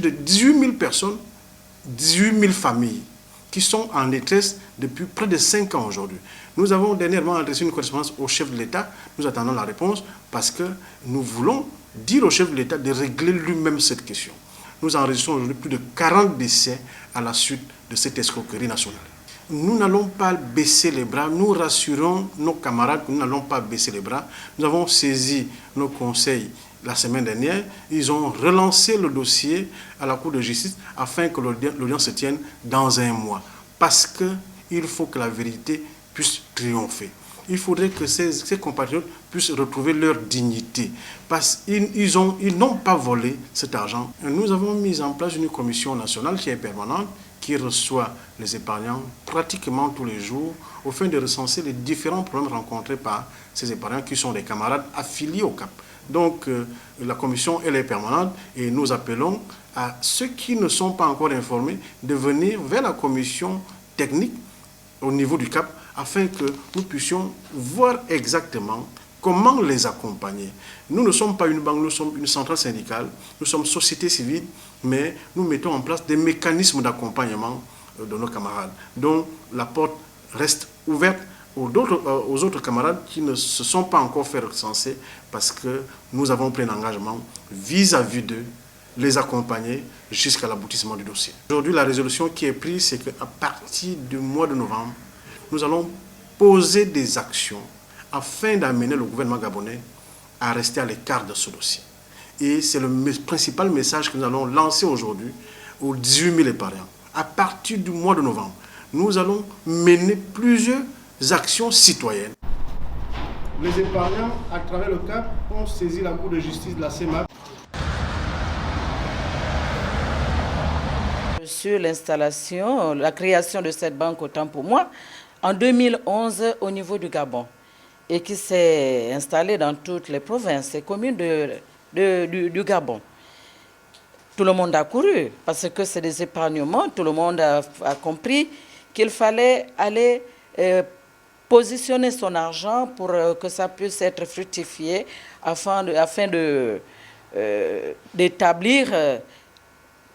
de 18 000 personnes, 18 000 familles qui sont en détresse depuis près de 5 ans aujourd'hui. Nous avons dernièrement adressé une correspondance au chef de l'État. Nous attendons la réponse parce que nous voulons dire au chef de l'État de régler lui-même cette question. Nous enregistrons aujourd'hui plus de 40 décès à la suite de cette escroquerie nationale. Nous n'allons pas baisser les bras, nous rassurons nos camarades que nous n'allons pas baisser les bras. Nous avons saisi nos conseils la semaine dernière, ils ont relancé le dossier à la Cour de justice afin que l'audience se tienne dans un mois. Parce qu'il faut que la vérité puisse triompher. Il faudrait que ces compatriotes puissent retrouver leur dignité. Parce qu'ils n'ont pas volé cet argent. Nous avons mis en place une commission nationale qui est permanente, qui reçoit les épargnants pratiquement tous les jours, au fin de recenser les différents problèmes rencontrés par ces épargnants qui sont des camarades affiliés au CAP. Donc la commission, elle est permanente et nous appelons à ceux qui ne sont pas encore informés de venir vers la commission technique au niveau du CAP afin que nous puissions voir exactement comment les accompagner. Nous ne sommes pas une banque, nous sommes une centrale syndicale, nous sommes société civile, mais nous mettons en place des mécanismes d'accompagnement de nos camarades. Donc la porte reste ouverte aux autres camarades qui ne se sont pas encore fait recenser parce que nous avons pris un engagement vis-à-vis d'eux, les accompagner jusqu'à l'aboutissement du dossier. Aujourd'hui, la résolution qui est prise, c'est qu'à partir du mois de novembre, nous allons poser des actions afin d'amener le gouvernement gabonais à rester à l'écart de ce dossier. Et c'est le principal message que nous allons lancer aujourd'hui aux 18 000 épargnants. À partir du mois de novembre, nous allons mener plusieurs actions citoyennes. Les épargnants, à travers le CAP, ont saisi la Cour de justice de la CEMAC. Sur l'installation, la création de cette banque, autant pour moi, en 2011 au niveau du Gabon, et qui s'est installée dans toutes les provinces et communes du Gabon. Tout le monde a couru, parce que c'est des épargnements, tout le monde a compris qu'il fallait aller positionner son argent pour que ça puisse être fructifié afin d'établir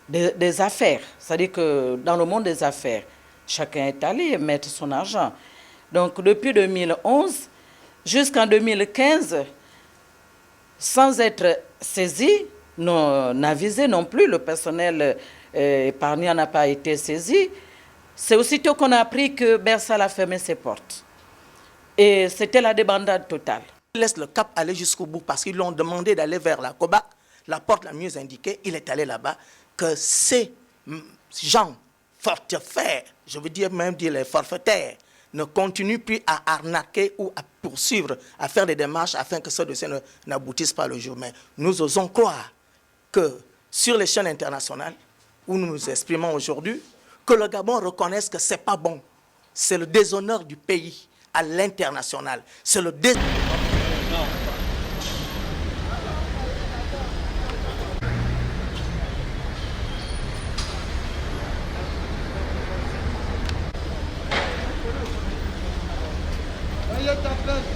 des affaires. C'est-à-dire que dans le monde des affaires, chacun est allé mettre son argent. Donc depuis 2011 jusqu'en 2015, sans être saisi, n'avisé non plus, le personnel épargnant n'a pas été saisi, c'est aussitôt qu'on a appris que Bersal a fermé ses portes. Et c'était la débandade totale. Il laisse le CAP aller jusqu'au bout parce qu'ils lui ont demandé d'aller vers la COBAC, la porte la mieux indiquée, il est allé là-bas, que ces gens forfaitaires, je veux dire même dire les forfaitaires, ne continuent plus à arnaquer ou à poursuivre, à faire des démarches afin que ce dossier n'aboutisse pas le jour. Mais nous osons croire que sur les chaînes internationales, où nous nous exprimons aujourd'hui, que le Gabon reconnaisse que ce n'est pas bon. C'est le déshonneur du pays à l'international. C'est le déshonneur. Allez, ta place.